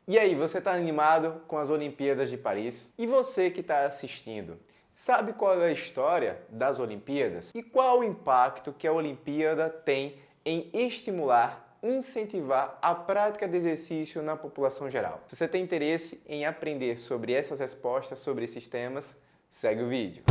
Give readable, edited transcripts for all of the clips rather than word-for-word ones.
E aí, você está animado com as Olimpíadas de Paris? E você que está assistindo, sabe qual é a história das Olimpíadas? E qual o impacto que a Olimpíada tem em estimular, incentivar a prática de exercício na população geral? Se você tem interesse em aprender sobre essas respostas, sobre esses temas, segue o vídeo.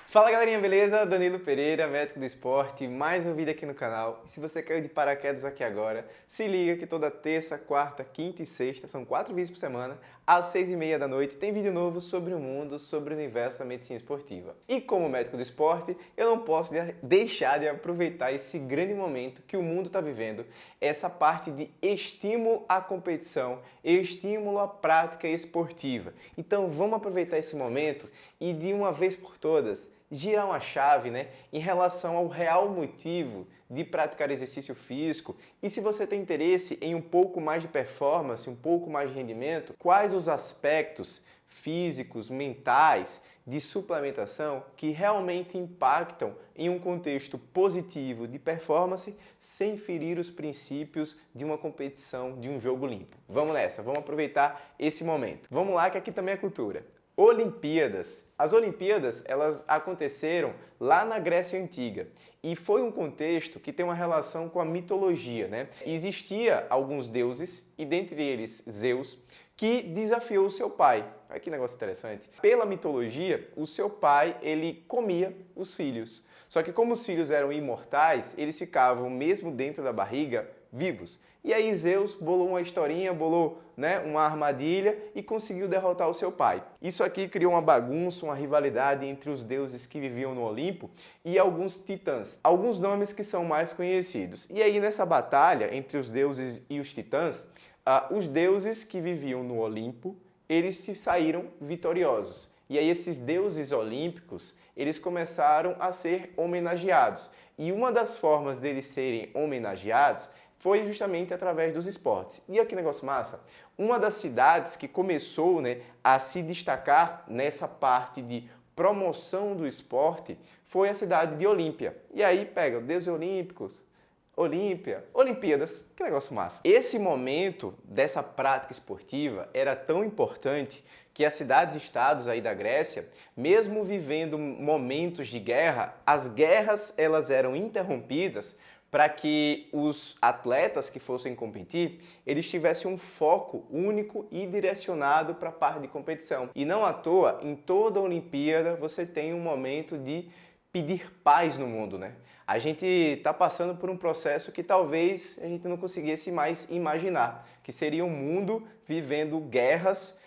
Fala galerinha, beleza? Danilo Pereira, médico do esporte, mais um vídeo aqui no canal. E se você caiu de paraquedas aqui agora, se liga que toda terça, quarta, quinta e sexta, são 4 vídeos por semana, às 6h30 da noite, tem vídeo novo sobre o mundo, sobre o universo da medicina esportiva. E como médico do esporte, eu não posso deixar de aproveitar esse grande momento que o mundo está vivendo, essa parte de estímulo à competição, estímulo à prática esportiva. Então vamos aproveitar esse momento e de uma vez por todas, girar uma chave, em relação ao real motivo de praticar exercício físico e se você tem interesse em um pouco mais de performance, um pouco mais de rendimento, quais os aspectos físicos, mentais, de suplementação que realmente impactam em um contexto positivo de performance sem ferir os princípios de uma competição, de um jogo limpo. Vamos nessa, vamos aproveitar esse momento. Vamos lá que aqui também é cultura. Olimpíadas. As Olimpíadas, elas aconteceram lá na Grécia Antiga e foi um contexto que tem uma relação com a mitologia, Existia alguns deuses e dentre eles Zeus, que desafiou o seu pai. Olha que negócio interessante. Pela mitologia, o seu pai, ele comia os filhos. Só que como os filhos eram imortais, eles ficavam mesmo dentro da barriga vivos. E aí Zeus bolou uma historinha, bolou uma armadilha e conseguiu derrotar o seu pai. Isso aqui criou uma bagunça, uma rivalidade entre os deuses que viviam no Olimpo e alguns titãs. Alguns nomes que são mais conhecidos. E aí nessa batalha entre os deuses e os titãs, os deuses que viviam no Olimpo, eles se saíram vitoriosos. E aí esses deuses olímpicos, eles começaram a ser homenageados. E uma das formas deles serem homenageados foi justamente através dos esportes. E olha que negócio massa! Uma das cidades que começou a se destacar nessa parte de promoção do esporte foi a cidade de Olímpia. E aí pega deuses olímpicos, Olímpia, Olimpíadas, que negócio massa. Esse momento dessa prática esportiva era tão importante que as cidades-estados aí da Grécia, mesmo vivendo momentos de guerra, as guerras elas eram interrompidas para que os atletas que fossem competir, eles tivessem um foco único e direcionado para a parte de competição. E não à toa, em toda a Olimpíada, você tem um momento de pedir paz no mundo, A gente está passando por um processo que talvez a gente não conseguisse mais imaginar, que seria um mundo vivendo guerras,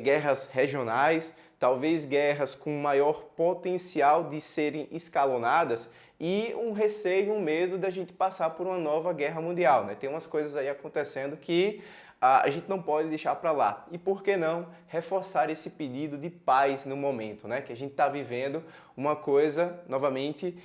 guerras regionais, talvez guerras com maior potencial de serem escalonadas e um receio, um medo da gente passar por uma nova guerra mundial, Tem umas coisas aí acontecendo que a gente não pode deixar para lá. E por que não reforçar esse pedido de paz no momento, Que a gente está vivendo uma coisa, novamente,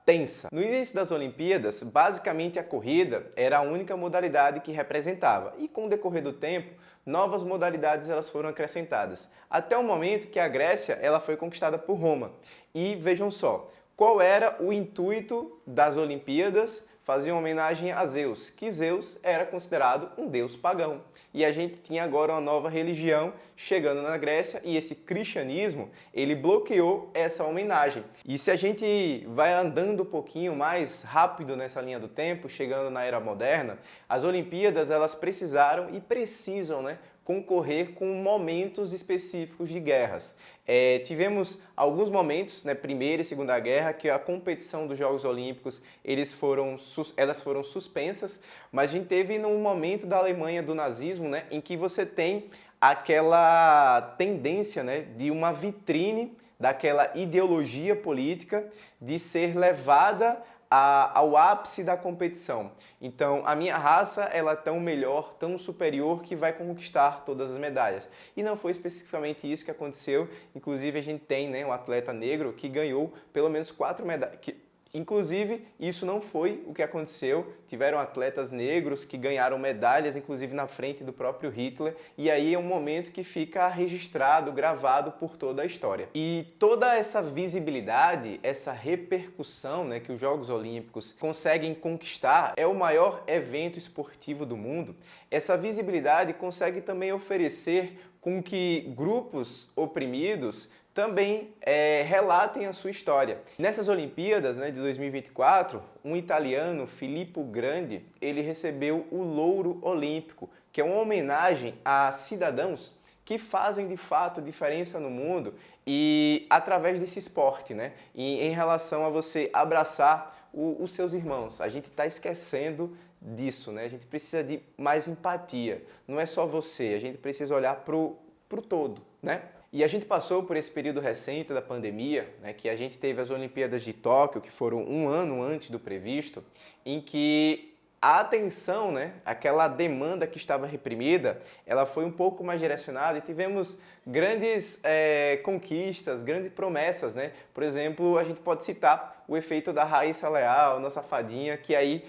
tensa. No início das Olimpíadas, basicamente a corrida era a única modalidade que representava. E com o decorrer do tempo, novas modalidades elas foram acrescentadas. Até o momento que a Grécia ela foi conquistada por Roma. E vejam só, qual era o intuito das Olimpíadas? Faziam homenagem a Zeus, que Zeus era considerado um deus pagão. E a gente tinha agora uma nova religião chegando na Grécia e esse cristianismo, ele bloqueou essa homenagem. E se a gente vai andando um pouquinho mais rápido nessa linha do tempo, chegando na era moderna, as Olimpíadas elas precisaram e precisam, concorrer com momentos específicos de guerras. Tivemos alguns momentos, Primeira e Segunda Guerra, que a competição dos Jogos Olímpicos elas foram suspensas, mas a gente teve num momento da Alemanha do nazismo, em que você tem aquela tendência de uma vitrine daquela ideologia política de ser levada ao ápice da competição. Então, a minha raça ela é tão melhor, tão superior que vai conquistar todas as medalhas. E não foi especificamente isso que aconteceu. Inclusive, a gente tem um atleta negro que ganhou pelo menos 4 medalhas, Inclusive, isso não foi o que aconteceu. Tiveram atletas negros que ganharam medalhas, inclusive na frente do próprio Hitler, e aí é um momento que fica registrado, gravado por toda a história. E toda essa visibilidade, essa repercussão, né, que os Jogos Olímpicos conseguem conquistar, é o maior evento esportivo do mundo. Essa visibilidade consegue também oferecer com que grupos oprimidos também relatem a sua história. Nessas Olimpíadas, né, de 2024, um italiano, Filippo Grandi, ele recebeu o Louro Olímpico, que é uma homenagem a cidadãos que fazem de fato diferença no mundo e através desse esporte, né? E em relação a você abraçar os seus irmãos. A gente está esquecendo disso, né? A gente precisa de mais empatia. Não é só você, a gente precisa olhar pro todo, né? E a gente passou por esse período recente da pandemia, né, que a gente teve as Olimpíadas de Tóquio, que foram um ano antes do previsto, em que a atenção, né, aquela demanda que estava reprimida, ela foi um pouco mais direcionada e tivemos grandes conquistas, grandes promessas, né? Por exemplo, a gente pode citar o efeito da Raíssa Leal, nossa fadinha, que aí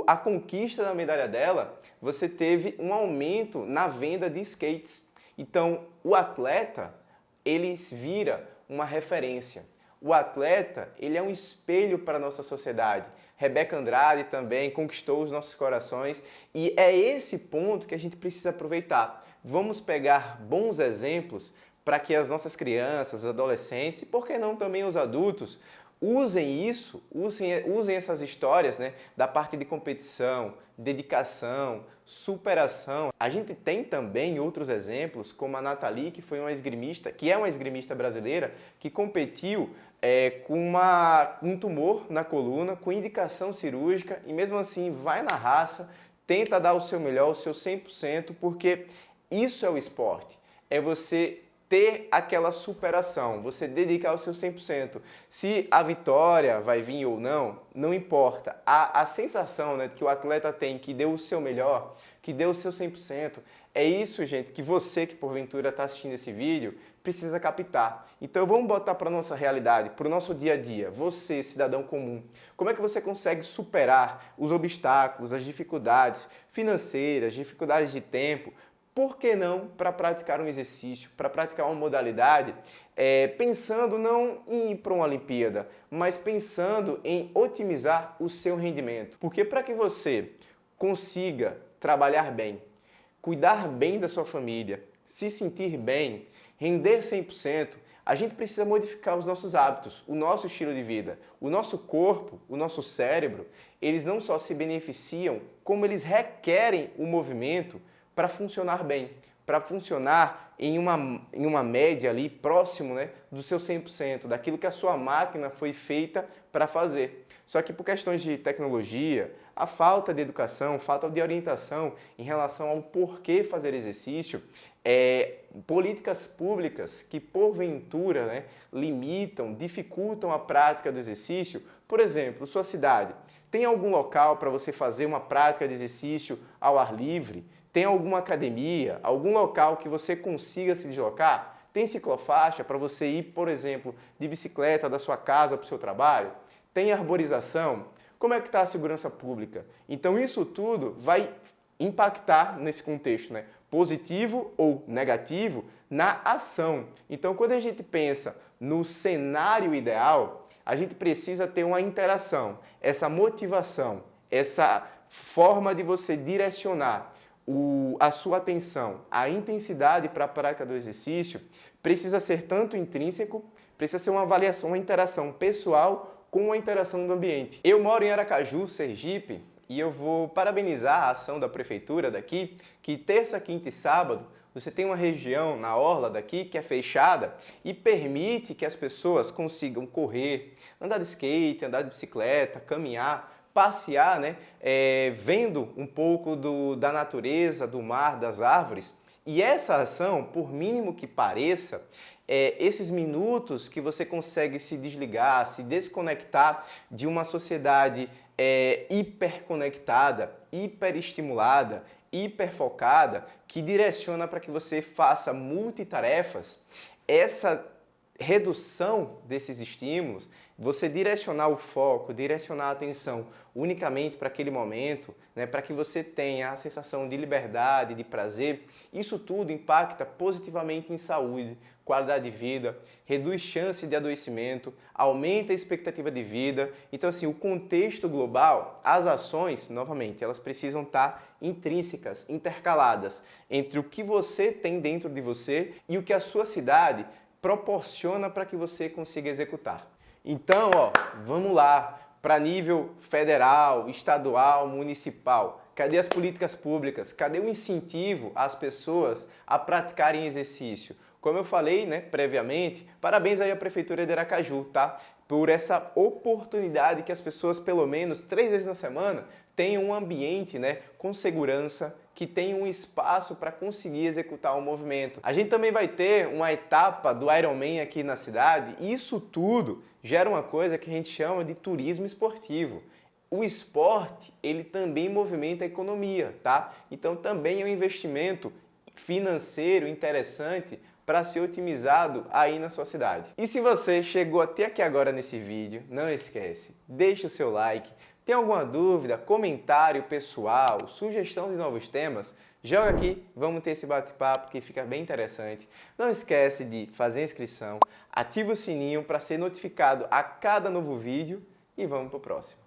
a conquista da medalha dela, você teve um aumento na venda de skates. Então, o atleta, ele vira uma referência. O atleta, ele é um espelho para a nossa sociedade. Rebeca Andrade também conquistou os nossos corações e é esse ponto que a gente precisa aproveitar. Vamos pegar bons exemplos para que as nossas crianças, os adolescentes e, por que não, também os adultos, usem isso, usem essas histórias, né, da parte de competição, dedicação, superação. A gente tem também outros exemplos, como a Nathalie, que foi uma esgrimista, que é uma esgrimista brasileira, que competiu com um tumor na coluna, com indicação cirúrgica, e mesmo assim vai na raça, tenta dar o seu melhor, o seu 100%, porque isso é o esporte, é você ter aquela superação, você dedicar o seu 100%. Se a vitória vai vir ou não, não importa. A sensação, né, que o atleta tem, que deu o seu melhor, que deu o seu 100%, é isso, gente, que você que porventura está assistindo esse vídeo precisa captar. Então vamos botar para a nossa realidade, para o nosso dia a dia. Você, cidadão comum, como é que você consegue superar os obstáculos, as dificuldades financeiras, dificuldades de tempo? Por que não para praticar um exercício, para praticar uma modalidade, pensando não em ir para uma Olimpíada, mas pensando em otimizar o seu rendimento? Porque para que você consiga trabalhar bem, cuidar bem da sua família, se sentir bem, render 100%, a gente precisa modificar os nossos hábitos, o nosso estilo de vida. O nosso corpo, o nosso cérebro, eles não só se beneficiam, como eles requerem o movimento para funcionar bem, para funcionar em uma média ali próximo, né, do seu 100%, daquilo que a sua máquina foi feita para fazer. Só que por questões de tecnologia, a falta de educação, falta de orientação em relação ao porquê fazer exercício, políticas públicas que porventura, né, limitam, dificultam a prática do exercício. Por exemplo, sua cidade tem algum local para você fazer uma prática de exercício ao ar livre? Tem alguma academia, algum local que você consiga se deslocar? Tem ciclofaixa para você ir, por exemplo, de bicicleta da sua casa para o seu trabalho? Tem arborização? Como é que está a segurança pública? Então isso tudo vai impactar nesse contexto, né? Positivo ou negativo, na ação. Então quando a gente pensa no cenário ideal, a gente precisa ter uma interação, essa motivação, essa forma de você direcionar a sua atenção, a intensidade para a prática do exercício precisa ser tanto intrínseco, precisa ser uma avaliação, uma interação pessoal com a interação do ambiente. Eu moro em Aracaju, Sergipe, e eu vou parabenizar a ação da prefeitura daqui, que terça, quinta e sábado você tem uma região na orla daqui que é fechada e permite que as pessoas consigam correr, andar de skate, andar de bicicleta, caminhar, passear, né, vendo um pouco da natureza, do mar, das árvores. E essa ação, por mínimo que pareça, esses minutos que você consegue se desligar, se desconectar de uma sociedade hiperconectada, hiperestimulada, hiperfocada, que direciona para que você faça multitarefas, essa redução desses estímulos, você direcionar o foco, direcionar a atenção unicamente para aquele momento, né, para que você tenha a sensação de liberdade, de prazer, isso tudo impacta positivamente em saúde, qualidade de vida, reduz chance de adoecimento, aumenta a expectativa de vida. Então, assim, o contexto global, as ações, novamente, elas precisam estar intrínsecas, intercaladas entre o que você tem dentro de você e o que a sua cidade proporciona para que você consiga executar. Então, vamos lá, para nível federal, estadual, municipal. Cadê as políticas públicas? Cadê o incentivo às pessoas a praticarem exercício? Como eu falei, né, previamente, parabéns aí à Prefeitura de Aracaju, tá? Por essa oportunidade que as pessoas, pelo menos 3 vezes na semana, tenham um ambiente, né, com segurança, que tenham um espaço para conseguir executar o movimento. A gente também vai ter uma etapa do Ironman aqui na cidade e isso tudo gera uma coisa que a gente chama de turismo esportivo. O esporte, ele também movimenta a economia, tá? Então também é um investimento financeiro interessante para ser otimizado aí na sua cidade. E se você chegou até aqui agora nesse vídeo, não esquece, deixa o seu like. Tem alguma dúvida, comentário pessoal, sugestão de novos temas? Joga aqui, vamos ter esse bate-papo que fica bem interessante. Não esquece de fazer a inscrição, ativa o sininho para ser notificado a cada novo vídeo e vamos para o próximo.